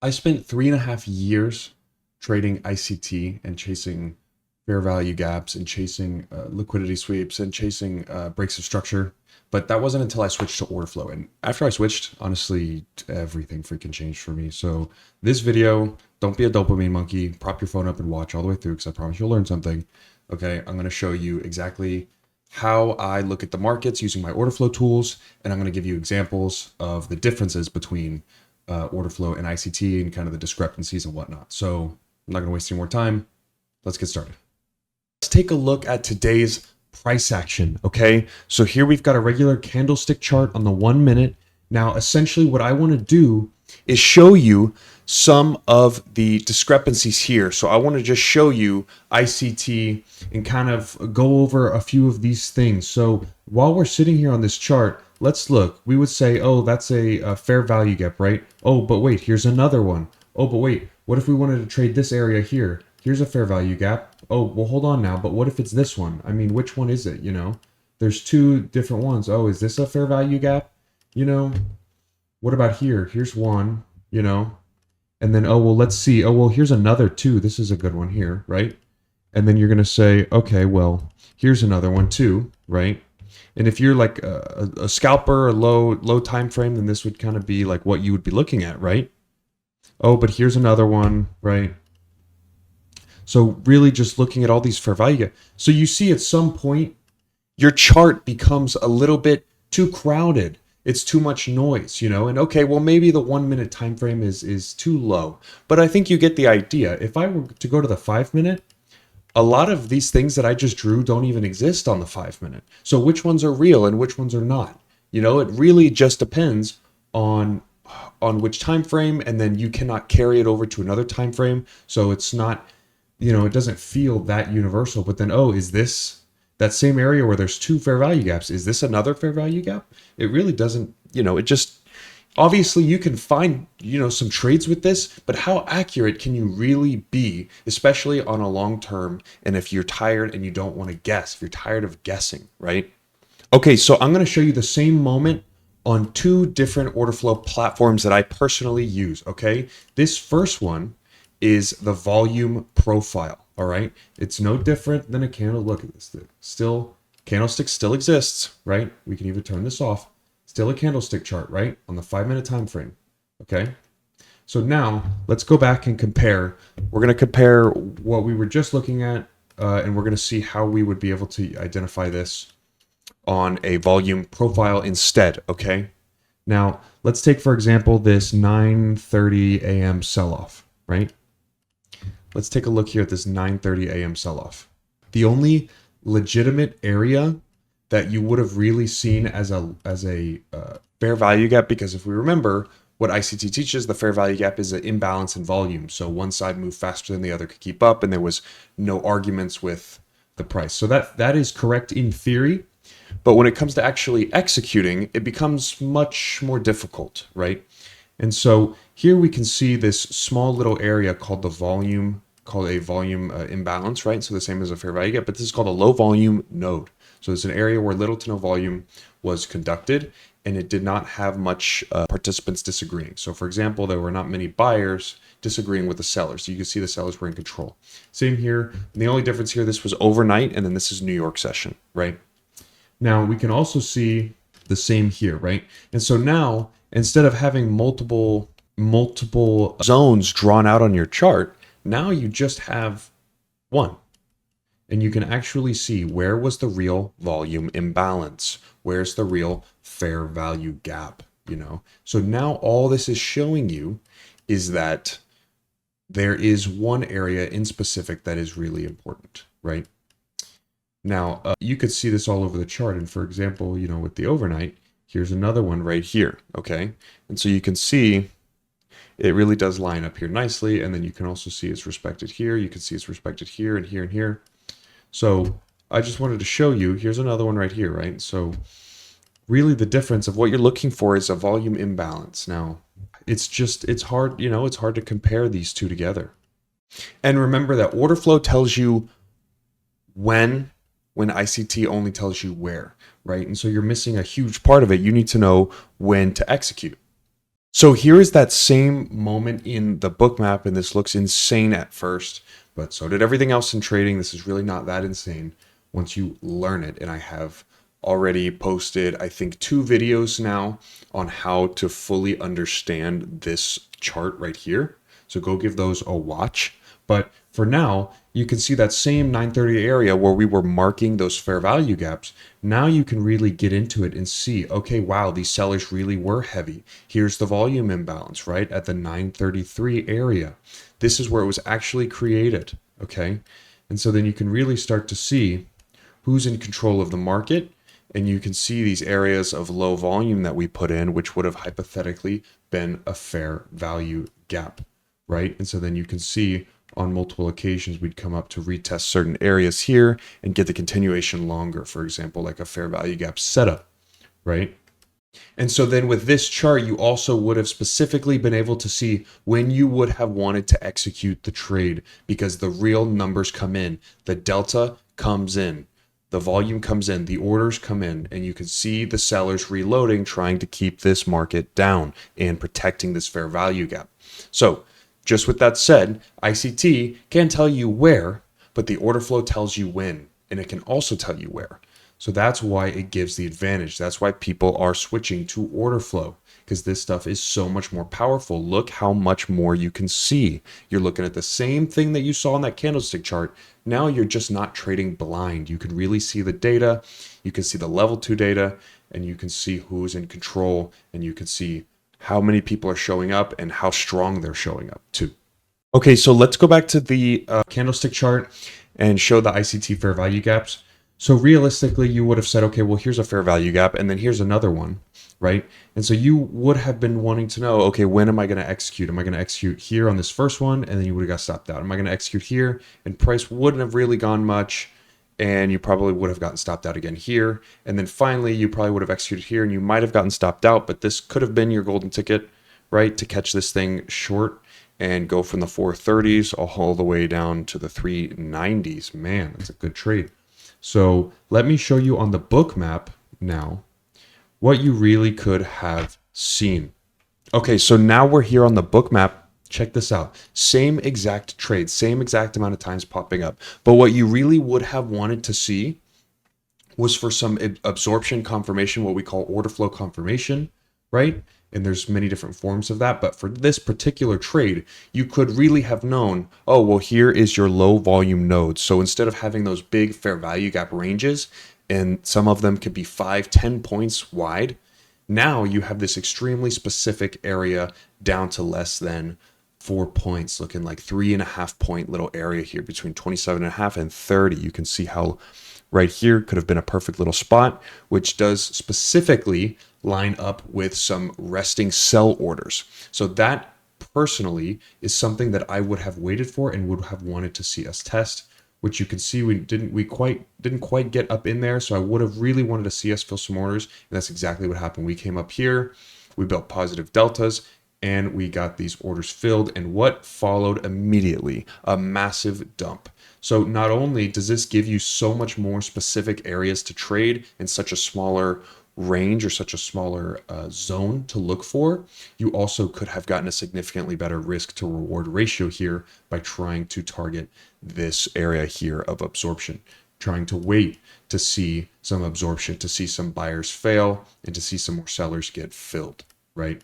I spent 3.5 years trading ICT and chasing fair value gaps and chasing liquidity sweeps and chasing breaks of structure. But that wasn't until I switched to order flow. And after I switched, honestly, everything freaking changed for me. So this video, don't be a dopamine monkey. Prop your phone up and watch all the way through because I promise you'll learn something. Okay, I'm going to show you exactly how I look at the markets using my order flow tools. And I'm going to give you examples of the differences between order flow and ICT and kind of the discrepancies and whatnot. So I'm not going to waste any more time. Let's get started. Let's take a look at today's price action. Okay, so here we've got a regular candlestick chart on the 1 minute. Now, essentially what I want to do is show you some of the discrepancies here. So I want to just show you ICT and kind of go over a few of these things. So while we're sitting here on this chart, let's look. We would say, oh, that's a fair value gap, right? Oh, but wait, here's another one. Oh, but wait, what if we wanted to trade this area here? Here's a fair value gap. Oh, well, hold on now, but what if it's this one? I mean, which one is it, you know? There's two different ones. Oh, is this a fair value gap? You know, what about here? Here's one, you know? And then, oh, well, let's see. Oh, well, here's another too. This is a good one here, right? And then you're going to say, okay, well, here's another one too, right? And if you're like a scalper, a low time frame, then this would kind of be like what you would be looking at, right? Oh, but here's another one, right? So really just looking at all these fair value. So you see at some point, your chart becomes a little bit too crowded. It's too much noise, you know? And okay, well, maybe the 1 minute time frame is too low. But I think you get the idea. If I were to go to the 5 minute, a lot of these things that I just drew don't even exist on the 5 minute. So which ones are real and which ones are not? You know, it really just depends on which time frame, and then you cannot carry it over to another time frame. So it's not, you know, it doesn't feel that universal. But then, oh, is this that same area where there's two fair value gaps? Is this another fair value gap? It really doesn't, you know, it just, obviously you can find, you know, some trades with this, but how accurate can you really be, especially on a long term? And if you're tired and you don't want to guess, if you're tired of guessing, right? Okay, so I'm going to show you the same moment on two different order flow platforms that I personally use, okay? This first one is the volume profile, all right? It's no different than a candle. Look at this. Still, candlestick still exists, right? We can even turn this off. Still a candlestick chart, right? On the 5 minute time frame, okay? So now let's go back and compare. We're going to compare what we were just looking at, and we're going to see how we would be able to identify this on a volume profile instead, okay? Now, let's take, for example, this 9:30 a.m. sell-off, right? Let's take a look here at this 9:30 a.m. sell-off. The only legitimate area that you would have really seen as a fair value gap, because if we remember what ICT teaches, the fair value gap is an imbalance in volume. So one side moved faster than the other could keep up, and there was no arguments with the price. So that is correct in theory. But when it comes to actually executing, it becomes much more difficult, right? And so here we can see this small little area called a volume imbalance, right? So the same as a fair value gap, but this is called a low volume node. So it's an area where little to no volume was conducted, and it did not have much participants disagreeing. So for example, there were not many buyers disagreeing with the sellers. So you can see the sellers were in control. Same here. And the only difference here, this was overnight, and then this is New York session, right? Now we can also see the same here, right? And so now, instead of having multiple zones drawn out on your chart, now you just have one. And you can actually see where was the real volume imbalance? Where's the real fair value gap, you know? So now all this is showing you is that there is one area in specific that is really important, right? Now, you could see this all over the chart. And for example, you know, with the overnight, here's another one right here, okay? And so you can see it really does line up here nicely. And then you can also see it's respected here. You can see it's respected here and here and here. So I just wanted to show you, here's another one right here, right? So really the difference of what you're looking for is a volume imbalance. Now, it's hard, you know, it's hard to compare these two together. And remember that order flow tells you when ICT only tells you where, right? And so you're missing a huge part of it. You need to know when to execute. So here is that same moment in the book map, and this looks insane at first, but so did everything else in trading. This is really not that insane once you learn it. And I have already posted, I think, 2 videos now on how to fully understand this chart right here. So go give those a watch. But for now, you can see that same 930 area where we were marking those fair value gaps. Now you can really get into it and see, okay, wow, these sellers really were heavy. Here's the volume imbalance, right? At the 933 area. This is where it was actually created, okay? And so then you can really start to see who's in control of the market. And you can see these areas of low volume that we put in, which would have hypothetically been a fair value gap, right? And so then you can see on multiple occasions, we'd come up to retest certain areas here and get the continuation longer, for example, like a fair value gap setup, right? And so then with this chart, you also would have specifically been able to see when you would have wanted to execute the trade because the real numbers come in, the delta comes in, the volume comes in, the orders come in, and you can see the sellers reloading, trying to keep this market down and protecting this fair value gap. So just with that said, ICT can tell you where, but the order flow tells you when, and it can also tell you where. So that's why it gives the advantage. That's why people are switching to order flow because this stuff is so much more powerful. Look how much more you can see. You're looking at the same thing that you saw in that candlestick chart. Now you're just not trading blind. You can really see the data. You can see the level 2 data, and you can see who's in control, and you can see how many people are showing up and how strong they're showing up too. Okay, so let's go back to the candlestick chart and show the ICT fair value gaps. So realistically, you would have said, okay, well, here's a fair value gap, and then here's another one, right? And so you would have been wanting to know, okay, when am I going to execute? Am I going to execute here on this first one? And then you would have got stopped out. Am I going to execute here? And price wouldn't have really gone much, and you probably would have gotten stopped out again here. And then finally, you probably would have executed here, and you might have gotten stopped out, but this could have been your golden ticket, right? To catch this thing short and go from the 430s all the way down to the 390s. Man, that's a good trade. So let me show you on the book map now what you really could have seen. Okay, so now we're here on the book map. Check this out. Same exact trade, same exact amount of times popping up. But what you really would have wanted to see was for some absorption confirmation, what we call order flow confirmation, right? And there's many different forms of that. But for this particular trade, you could really have known, oh, well, here is your low volume node. So instead of having those big fair value gap ranges, and some of them could be 5-10 points wide, now you have this extremely specific area down to less than 4 points, looking like 3.5 point little area here between 27.5 and 30. You can see how right here could have been a perfect little spot, which does specifically line up with some resting sell orders. So that personally is something that I would have waited for and would have wanted to see us test, which you can see we didn't quite get up in there. So I would have really wanted to see us fill some orders, and that's exactly what happened. We came up here, we built positive deltas, and we got these orders filled. And what followed immediately? A massive dump. So not only does this give you so much more specific areas to trade in such a smaller range or such a smaller zone to look for, you also could have gotten a significantly better risk to reward ratio here by trying to target this area here of absorption, trying to wait to see some absorption, to see some buyers fail, and to see some more sellers get filled, right?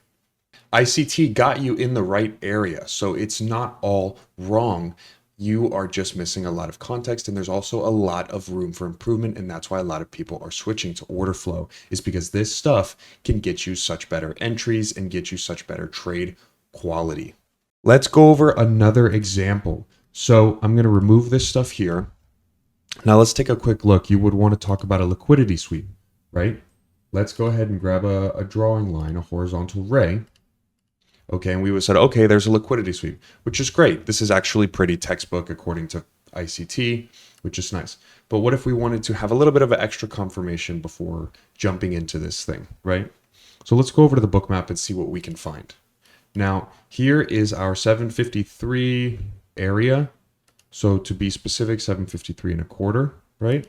ICT got you in the right area, so it's not all wrong. You are just missing a lot of context, and there's also a lot of room for improvement, and that's why a lot of people are switching to order flow, is because this stuff can get you such better entries and get you such better trade quality. Let's go over another example. So I'm going to remove this stuff here. Now let's take a quick look. You would want to talk about a liquidity sweep, right? Let's go ahead and grab a drawing line, a horizontal ray. Okay, and we would have said, okay, there's a liquidity sweep, which is great. This is actually pretty textbook according to ICT, which is nice. But what if we wanted to have a little bit of an extra confirmation before jumping into this thing, right? So let's go over to the book map and see what we can find. Now, here is our 753 area. So to be specific, 753.25, right?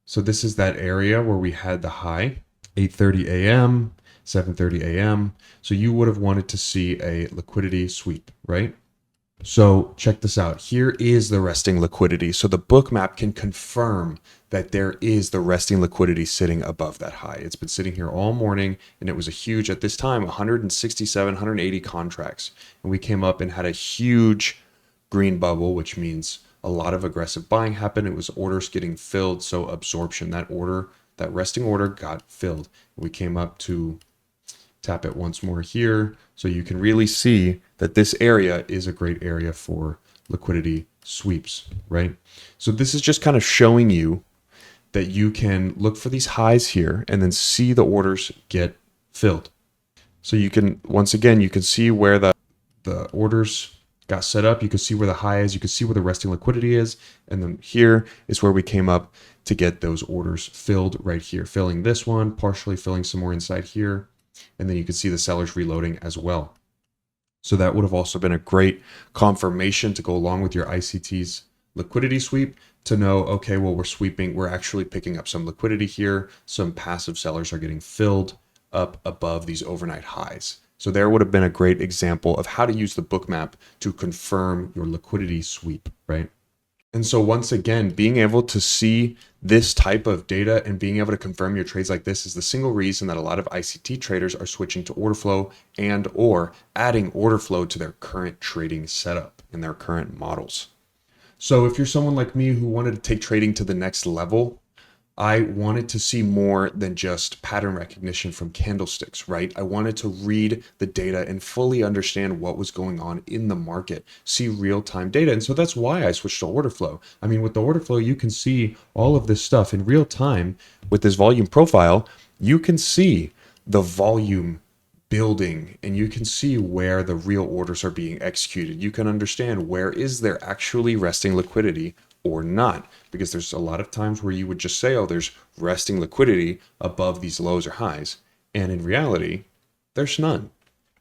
So this is that area where we had the high, 8:30 a.m., 7:30 a.m. So you would have wanted to see a liquidity sweep, right? So check this out. Here is the resting liquidity. So the book map can confirm that there is the resting liquidity sitting above that high. It's been sitting here all morning, and it was a huge, at this time, 167, 180 contracts. And we came up and had a huge green bubble, which means a lot of aggressive buying happened. It was orders getting filled. So absorption, that resting order got filled. We came up to tap it once more here. So you can really see that this area is a great area for liquidity sweeps, right? So this is just kind of showing you that you can look for these highs here and then see the orders get filled. So you can, once again, you can see where the orders got set up. You can see where the high is. You can see where the resting liquidity is. And then here is where we came up to get those orders filled right here, filling this one, partially filling some more inside here. And then you can see the sellers reloading as well. So that would have also been a great confirmation to go along with your ICT's liquidity sweep to know, okay, well, we're actually picking up some liquidity here. Some passive sellers are getting filled up above these overnight highs. So there would have been a great example of how to use the book map to confirm your liquidity sweep, right? And so once again, being able to see this type of data and being able to confirm your trades like this is the single reason that a lot of ICT traders are switching to order flow and or adding order flow to their current trading setup and their current models. So if you're someone like me who wanted to take trading to the next level, I wanted to see more than just pattern recognition from candlesticks, right? I wanted to read the data and fully understand what was going on in the market, see real-time data. And so that's why I switched to order flow. I mean, with the order flow, you can see all of this stuff in real time. With this volume profile, you can see the volume building and you can see where the real orders are being executed. You can understand where is there actually resting liquidity or not, because there's a lot of times where you would just say, oh, there's resting liquidity above these lows or highs. And in reality, there's none.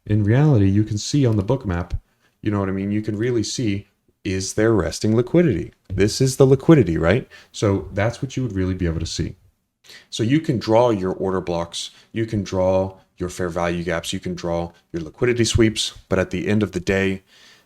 In reality, you can see on the book map, you know what I mean? You can really see, is there resting liquidity? This is the liquidity, right? So that's what you would really be able to see. So you can draw your order blocks, you can draw your fair value gaps, you can draw your liquidity sweeps, but at the end of the day,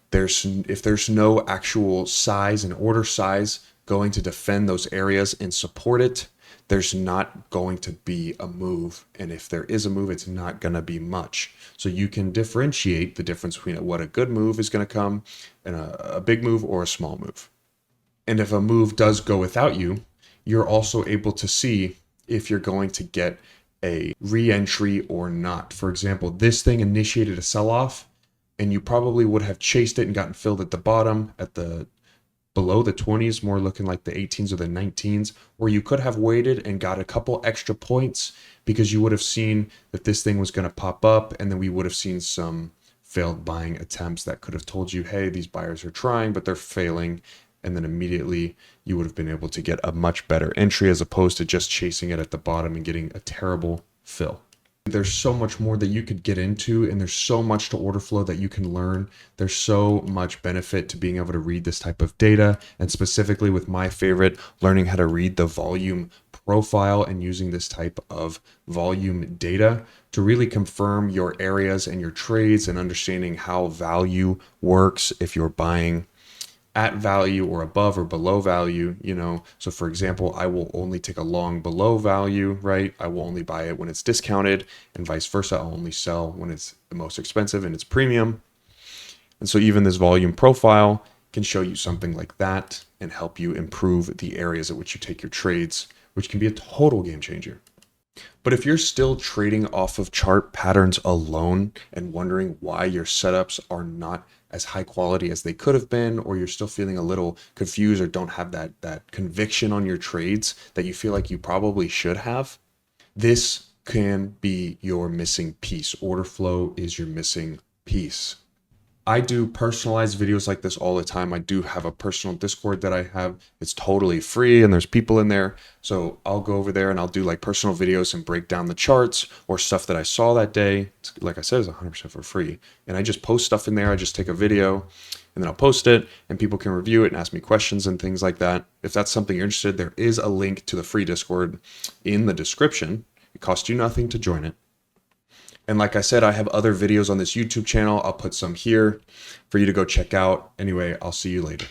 if there's no actual size and order size going to defend those areas and support it, there's not going to be a move. And if there is a move, it's not going to be much. So you can differentiate the difference between what a good move is going to come and a big move or a small move. And if a move does go without you, you're also able to see if you're going to get a re-entry or not. For example, this thing initiated a sell-off, and you probably would have chased it and gotten filled at the bottom at the below the 20s, more looking like the 18s or the 19s, or you could have waited and got a couple extra points because you would have seen that this thing was going to pop up, and then we would have seen some failed buying attempts that could have told you, hey, these buyers are trying, but they're failing. And then immediately you would have been able to get a much better entry as opposed to just chasing it at the bottom and getting a terrible fill. There's so much more that you could get into, and there's so much to order flow that you can learn. There's so much benefit to being able to read this type of data, and specifically with my favorite, learning how to read the volume profile and using this type of volume data to really confirm your areas and your trades and understanding how value works if you're buying at value or above or below value, you know. So for example, I will only take a long below value, right? I will only buy it when it's discounted, and vice versa. I'll only sell when it's the most expensive and it's premium. And so even this volume profile can show you something like that and help you improve the areas at which you take your trades, which can be a total game changer. But if you're still trading off of chart patterns alone and wondering why your setups are not as high quality as they could have been, or you're still feeling a little confused or don't have that conviction on your trades that you feel like you probably should have, this can be your missing piece. Order flow is your missing piece. I do personalized videos like this all the time. I do have a personal Discord that I have. It's totally free and there's people in there. So I'll go over there and I'll do like personal videos and break down the charts or stuff that I saw that day. Like I said, it's 100% for free. And I just post stuff in there. I just take a video and then I'll post it and people can review it and ask me questions and things like that. If that's something you're interested in, there is a link to the free Discord in the description. It costs you nothing to join it. And like I said, I have other videos on this YouTube channel. I'll put some here for you to go check out. Anyway, I'll see you later.